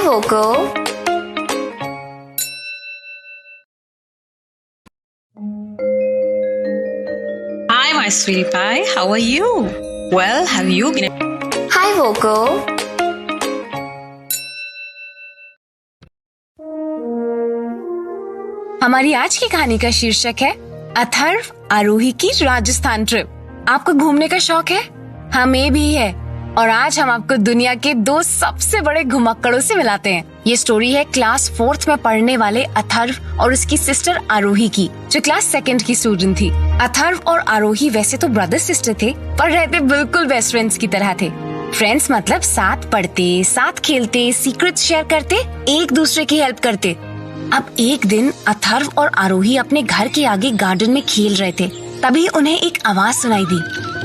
Vocal. Hi, my sweetie pie. How are you? Well, have you been? Hi Vocal. हमारी आज की कहानी का शीर्षक है अथर्व आरोही की राजस्थान ट्रिप। आपको घूमने का शौक है? हमें भी है। और आज हम आपको दुनिया के दो सबसे बड़े घुमक्कड़ों से मिलाते हैं। ये स्टोरी है क्लास 4th में पढ़ने वाले अथर्व और उसकी सिस्टर आरोही की, जो क्लास 2nd की स्टूडेंट थी। अथर्व और आरोही वैसे तो ब्रदर सिस्टर थे, पर रहते बिल्कुल बेस्ट फ्रेंड्स की तरह थे। फ्रेंड्स मतलब साथ पढ़ते, साथ खेलते, सीक्रेट शेयर करते, एक दूसरे की हेल्प करते। अब एक दिन अथर्व और आरोही अपने घर के आगे गार्डन में खेल रहे थे। तभी उन्हें एक आवाज सुनाई दी।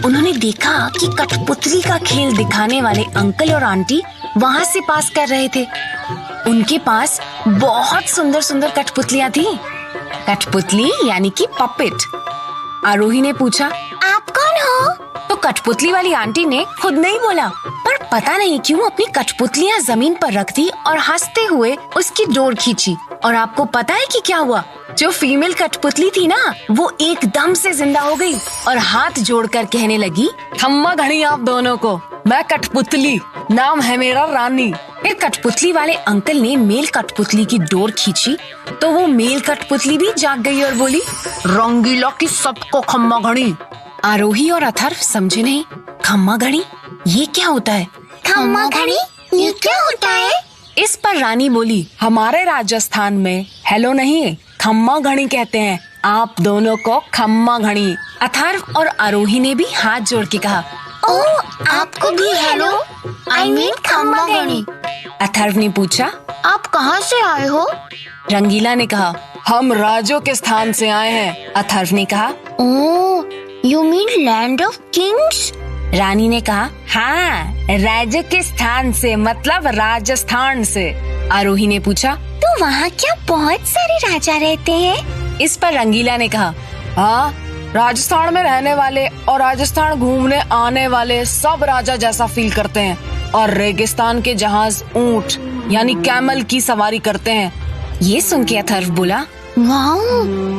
उन्होंने देखा कि कठपुतली का खेल दिखाने वाले अंकल और आंटी वहाँ से पास कर रहे थे। उनके पास बहुत सुंदर सुंदर कठपुतलियाँ थी। कठपुतली यानी कि पपेट। आरोही ने पूछा, आप कौन हो? तो कठपुतली वाली आंटी ने खुद नहीं बोला, पर पता नहीं क्यों अपनी कठपुतलियाँ जमीन पर रख दी और हंसते हुए उसकी डोर खींची। और आपको पता है कि क्या हुआ? जो फीमेल कठपुतली थी ना, वो एकदम से जिंदा हो गई और हाथ जोड़कर कहने लगी, खम्मा घड़ी आप दोनों को, मैं कठपुतली, नाम है मेरा रानी। फिर कठपुतली वाले अंकल ने मेल कठपुतली की डोर खींची तो वो मेल कठपुतली भी जाग गई और बोली, रंगीला की सबको खम्मा घड़ी। आरोही और अथर्व समझे नहीं। खम्मा घड़ी, ये क्या होता है? खम्मा घड़ी, ये क्या होता है? इस पर रानी बोली, हमारे राजस्थान में हेलो नहीं, खम्मा घड़ी कहते हैं। आप दोनों को खम्मा घड़ी। अथर्व और आरोही ने भी हाथ जोड़ के कहा, ओ, आपको भी हेलो, आई मीन खम्मा घड़ी। अथर्व ने पूछा, आप कहाँ से आए हो? रंगीला ने कहा, हम राजों के स्थान से आए हैं। अथर्व ने कहा, oh, you mean land of kings? Rani ने कहा, हाँ, राजों के स्थान से मतलब राजस्थान से। आरोही ने पूछा, तो वहाँ क्या बहुत सारे राजा रहते हैं? इस पर रंगीला ने कहा, हाँ, राजस्थान में रहने वाले और राजस्थान घूमने आने वाले सब राजा जैसा फील करते हैं और रेगिस्तान के जहाज ऊंट यानी कैमल की सवारी करते हैं। ये सुन के अथर्व बोला, वाह,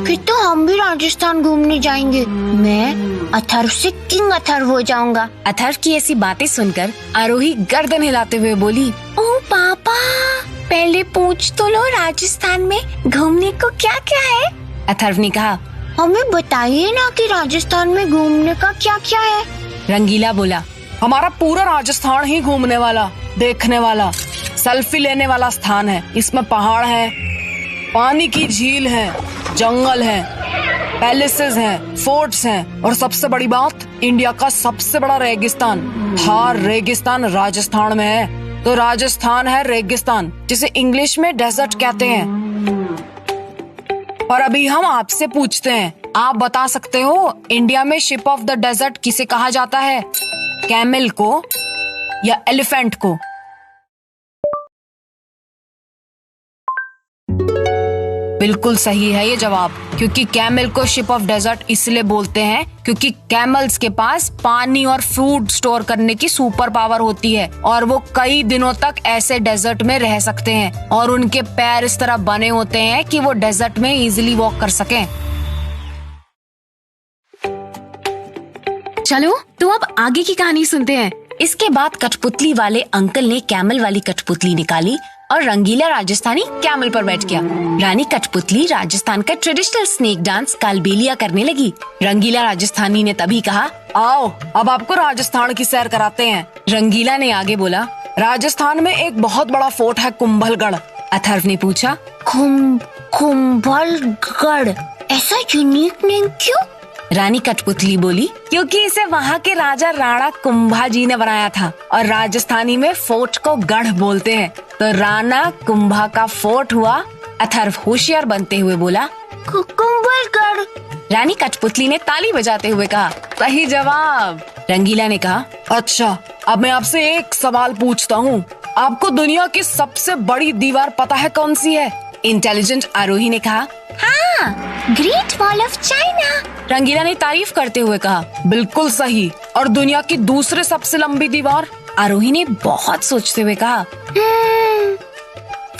फिर तो हम भी राजस्थान घूमने जाएंगे। मैं अथर्व से किंग अथर्व हो जाऊंगा। अथर्व की ऐसी बातें सुनकर आरोही गर्दन हिलाते हुए बोली, ओ पापा, पहले पूछ तो लो राजस्थान में घूमने को क्या क्या है? अथर्व ने कहा, हमें बताइए ना कि राजस्थान में घूमने का क्या क्या है। रंगीला बोला, हमारा पूरा राजस्थान ही घूमने वाला, देखने वाला, सेल्फी लेने वाला स्थान है। इसमें पहाड़ है, पानी की झील है, जंगल है, पैलेसेस हैं, फोर्ट्स हैं और सबसे बड़ी बात, इंडिया का सबसे बड़ा रेगिस्तान, थार रेगिस्तान राजस्थान में है। तो राजस्थान है रेगिस्तान, जिसे इंग्लिश में डेजर्ट कहते हैं। और अभी हम आपसे पूछते हैं, आप बता सकते हो इंडिया में शिप ऑफ द डेजर्ट किसे कहा जाता है? कैमल को या एलिफेंट को? बिल्कुल सही है ये जवाब, क्योंकि कैमल को शिप ऑफ डेजर्ट इसलिए बोलते हैं क्योंकि कैमल्स के पास पानी और फूड स्टोर करने की सुपर पावर होती है और वो कई दिनों तक ऐसे डेजर्ट में रह सकते हैं और उनके पैर इस तरह बने होते हैं कि वो डेजर्ट में इजीली वॉक कर सकें। चलो तो अब आगे की कहानी सुनते हैं। इसके बाद कठपुतली वाले अंकल ने कैमल वाली कठपुतली निकाली और रंगीला राजस्थानी कैमल पर बैठ गया। रानी कठपुतली राजस्थान का ट्रेडिशनल स्नेक डांस कालबेलिया करने लगी। रंगीला राजस्थानी ने तभी कहा, आओ अब आपको राजस्थान की सैर कराते हैं। रंगीला ने आगे बोला, राजस्थान में एक बहुत बड़ा फोर्ट है कुंभलगढ़। अथर्व ने पूछा, कुंभलगढ़, ऐसा यूनिक नेम क्यों? रानी कठपुतली बोली, क्योंकि इसे वहाँ के राजा राणा कुंभाजी ने बनाया था और राजस्थानी में फोर्ट को गढ़ बोलते हैं, तो राणा कुंभा का फोर्ट हुआ। अथर्व होशियार बनते हुए बोला, कुंभलगढ़। रानी कठपुतली ने ताली बजाते हुए कहा, सही जवाब। रंगीला ने कहा, अच्छा अब मैं आपसे एक सवाल पूछता हूँ, आपको दुनिया की सबसे बड़ी दीवार पता है कौन सी है? इंटेलिजेंट आरोही ने कहा, हाँ, ग्रेट वॉल ऑफ चाइना। रंगीला ने तारीफ करते हुए कहा, बिल्कुल सही। और दुनिया की दूसरे सबसे लंबी दीवार? आरोही ने बहुत सोचते हुए कहा,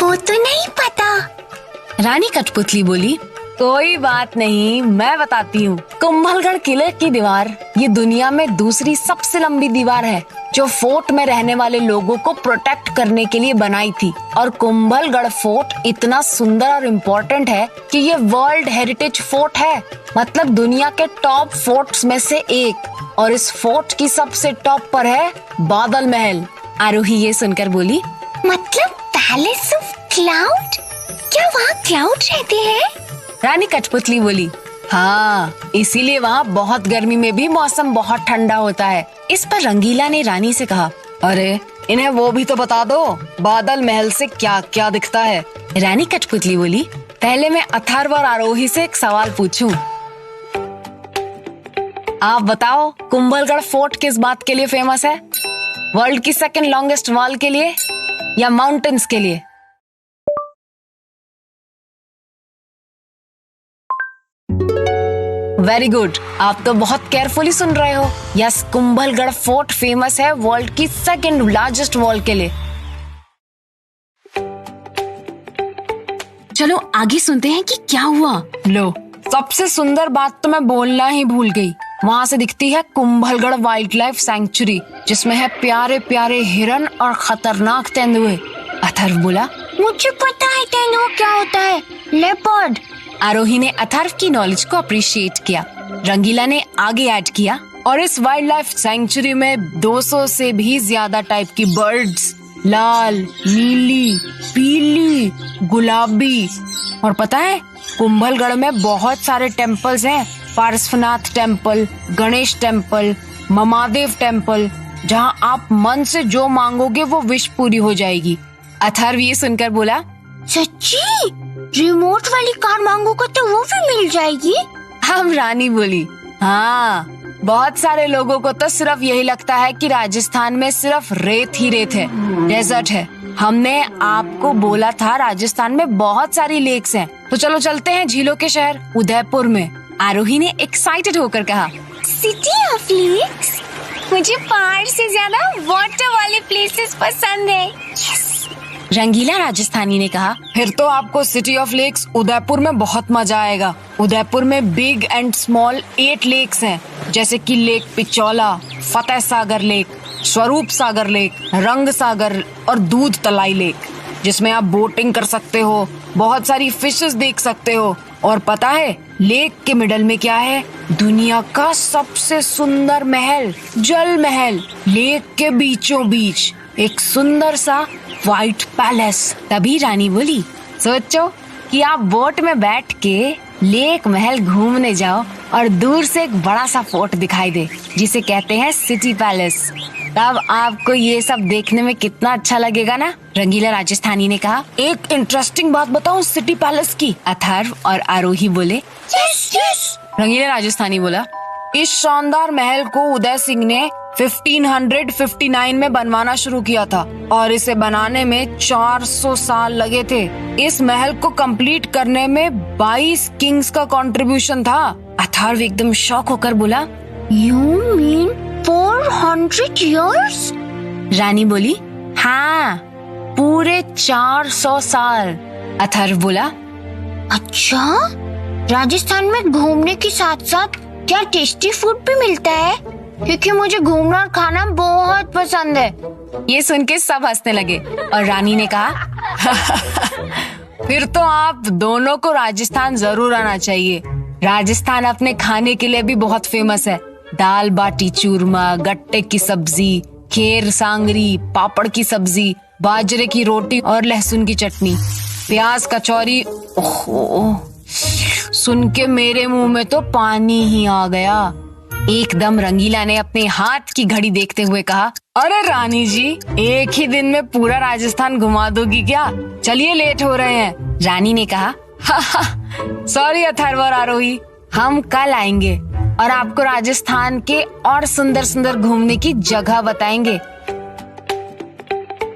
वो तो नहीं पता। रानी कठपुतली बोली, कोई बात नहीं, मैं बताती हूँ। कुंभलगढ़ किले की दीवार ये दुनिया में दूसरी सबसे लंबी दीवार है, जो फोर्ट में रहने वाले लोगों को प्रोटेक्ट करने के लिए बनाई थी। और कुंभलगढ़ फोर्ट इतना सुंदर और इम्पोर्टेंट है कि ये वर्ल्ड हेरिटेज फोर्ट है, मतलब दुनिया के टॉप फोर्ट्स में से एक। और इस फोर्ट की सबसे टॉप पर है बादल महल। आरोही ये सुनकर बोली, मतलब पैलेस ऑफ क्लाउड? क्या वहाँ क्लाउड रहते हैं? रानी कठपुतली बोली, हाँ, इसीलिए वहाँ बहुत गर्मी में भी मौसम बहुत ठंडा होता है। इस पर रंगीला ने रानी से कहा, अरे इन्हें वो भी तो बता दो, बादल महल से क्या क्या दिखता है। रानी कठपुतली बोली, पहले मैं अथर्व और आरोही से एक सवाल पूछूं। आप बताओ, कुंभलगढ़ फोर्ट किस बात के लिए फेमस है? वर्ल्ड की सेकंड लॉन्गेस्ट वॉल के लिए या माउंटेन्स के लिए? वेरी गुड, आप तो बहुत केयरफुली सुन रहे हो। यस, कुंभलगढ़ फोर्ट फेमस है वर्ल्ड की सेकंड लार्जेस्ट वॉल के लिए। चलो आगे सुनते हैं कि क्या हुआ। लो, सबसे सुंदर बात तो मैं बोलना ही भूल गई। वहाँ से दिखती है कुंभलगढ़ वाइल्ड लाइफ सैंक्चुरी, जिसमें है प्यारे प्यारे हिरन और खतरनाक तेंदुए। अथर्व बोला, मुझे पता है तेंदुआ क्या होता है, लेपर्ड। आरोही ने अथर्व की नॉलेज को अप्रिशिएट किया। रंगीला ने आगे ऐड किया, और इस वाइल्ड लाइफ सैंक्चुरी में 200 से भी ज्यादा टाइप की बर्ड्स, लाल, नीली, पीली, गुलाबी। और पता है, कुंभलगढ़ में बहुत सारे टेम्पल्स हैं। Parshwanath temple, Ganesh temple, Mamadev temple, जहाँ आप मन से जो मांगोगे वो विश पूरी हो जाएगी। अथर्व ये सुनकर बोला, सच्ची? रिमोट वाली कार मांगोगे तो वो भी मिल जाएगी? हम रानी बोली, हाँ, बहुत सारे लोगों को तो सिर्फ यही लगता है कि राजस्थान में सिर्फ रेत ही रेत है, डेजर्ट है। हमने आपको बोला था राजस्थान में बहुत सारी लेक्स हैं। तो चलो चलते हैं झीलों के शहर उदयपुर में। आरोही ने एक्साइटेड होकर कहा, सिटी ऑफ लेक्स? मुझे पहाड़ से ज्यादा वाटर वाले प्लेसेस पसंद है। रंगीला राजस्थानी ने कहा, फिर तो आपको सिटी ऑफ लेक्स उदयपुर में बहुत मजा आएगा। उदयपुर में बिग एंड स्मॉल 8 लेक्स हैं, जैसे कि lake पिचौला, Fateh Sagar lake, Swaroop Sagar lake, रंग सागर और दूध तलाई लेक, जिसमें आप बोटिंग कर सकते हो, बहुत सारी फिशेस देख सकते हो। और पता है लेक के मिडल में क्या है? दुनिया का सबसे सुंदर महल, जल महल। लेक के बीचों बीच एक सुंदर सा व्हाइट पैलेस। तभी रानी बोली, सोचो कि आप बोट में बैठ के लेक महल घूमने जाओ और दूर से एक बड़ा सा फोर्ट दिखाई दे, जिसे कहते हैं सिटी पैलेस। तब आपको ये सब देखने में कितना अच्छा लगेगा ना। रंगीला राजस्थानी ने कहा, एक इंटरेस्टिंग बात बताऊं सिटी पैलेस की। अथर्व और आरोही बोले, यस यस। रंगीला राजस्थानी बोला, इस शानदार महल को उदय सिंह ने 1559 में बनवाना शुरू किया था और इसे बनाने में 400 साल लगे थे। इस महल को कंप्लीट करने में 22 किंग्स का कंट्रीब्यूशन था। अथर्व एकदम शॉक होकर बोला, You mean 400 years? रानी बोली, हाँ, पूरे 400 साल। अथर्व बोला, अच्छा, राजस्थान में घूमने के साथ साथ क्या टेस्टी फूड भी मिलता है? क्योंकि मुझे घूमना और खाना बहुत पसंद है। ये सुन के सब हंसने लगे और रानी ने कहा, फिर तो आप दोनों को राजस्थान जरूर आना चाहिए। राजस्थान अपने खाने के लिए भी बहुत फेमस है। दाल बाटी चूरमा, गट्टे की सब्जी, खेर सांगरी, पापड़ की सब्जी, बाजरे की रोटी और लहसुन की चटनी, प्याज कचौरी। ओहो, सुन के मेरे मुंह में तो पानी ही आ गया। एकदम रंगीला ने अपने हाथ की घड़ी देखते हुए कहा, अरे रानी जी, एक ही दिन में पूरा राजस्थान घुमा दोगी क्या? चलिए, लेट हो रहे हैं। रानी ने कहा, सॉरी अथर्व और आरोही, हम कल आएंगे और आपको राजस्थान के और सुंदर सुंदर घूमने की जगह बताएंगे।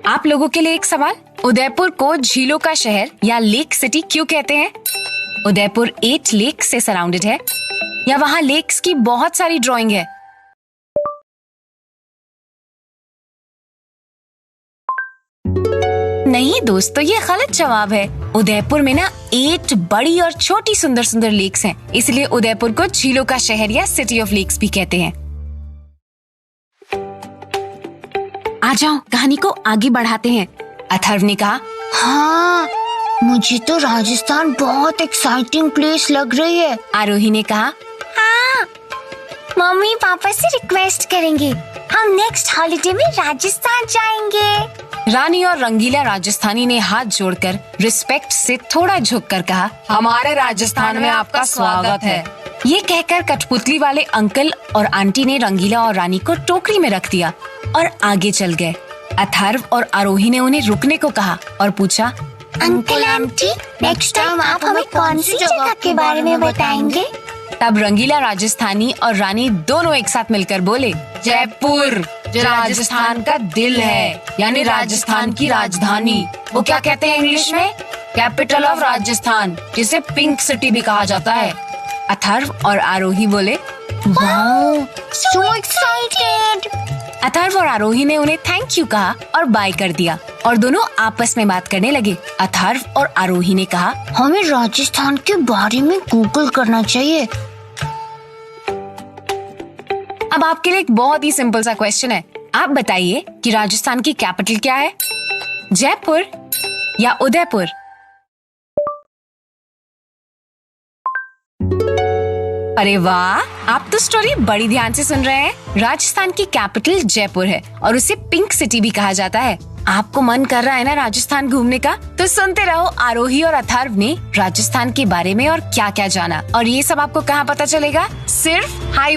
आप लोगों के लिए एक सवाल, उदयपुर को झीलों का शहर या लेक सिटी क्यों कहते हैं? उदयपुर 8 लेक से सराउंडेड है या वहाँ लेक्स की बहुत सारी ड्राइंग है? नहीं दोस्तों, ये गलत जवाब है। उदयपुर में ना 8 बड़ी और छोटी सुंदर सुंदर लेक्स हैं, इसलिए उदयपुर को झीलों का शहर या सिटी ऑफ लेक्स भी कहते हैं। आ जाओ, कहानी को आगे बढ़ाते हैं। अथर्व ने कहा, हाँ, मुझे तो राजस्थान बहुत एक्साइटिंग प्लेस लग रही है। आरोही ने कहा, हाँ, मम्मी पापा से रिक्वेस्ट करेंगे, हम नेक्स्ट हॉलिडे में राजस्थान जाएंगे। रानी और रंगीला राजस्थानी ने हाथ जोड़कर रिस्पेक्ट से थोड़ा झुककर कहा, हमारे राजस्थान में आपका स्वागत है। ये कहकर कठपुतली वाले अंकल और आंटी ने रंगीला और रानी को टोकरी में रख दिया और आगे चल गए। अथर्व और आरोही ने उन्हें रुकने को कहा और पूछा, अंकल आंटी, नेक्स्ट टाइम आप हमें कौन सी जगह के बारे में बताएंगे? तब रंगीला राजस्थानी और रानी दोनों एक साथ मिलकर बोले, जयपुर, जो राजस्थान का दिल है, यानी राजस्थान की राजधानी। वो क्या कहते हैं इंग्लिश में? कैपिटल ऑफ राजस्थान, जिसे पिंक सिटी भी कहा जाता है। अथर्व और आरोही बोले, वाओ, सो एक्साइटेड। अथर्व और आरोही ने उन्हें थैंक यू कहा और बाय कर दिया और दोनों आपस में बात करने लगे। अथर्व और आरोही ने कहा, हमें राजस्थान के बारे में गूगल करना चाहिए। अब आपके लिए एक बहुत ही सिंपल सा क्वेश्चन है। आप बताइए कि राजस्थान की कैपिटल क्या है, जयपुर या उदयपुर? अरे वाह, आप तो स्टोरी बड़ी ध्यान से सुन रहे हैं। राजस्थान की कैपिटल जयपुर है और उसे पिंक सिटी भी कहा जाता है। आपको मन कर रहा है ना राजस्थान घूमने का? तो सुनते रहो आरोही और अथर्व ने राजस्थान के बारे में और क्या क्या जाना। और ये सब आपको कहाँ पता चलेगा? सिर्फ हाई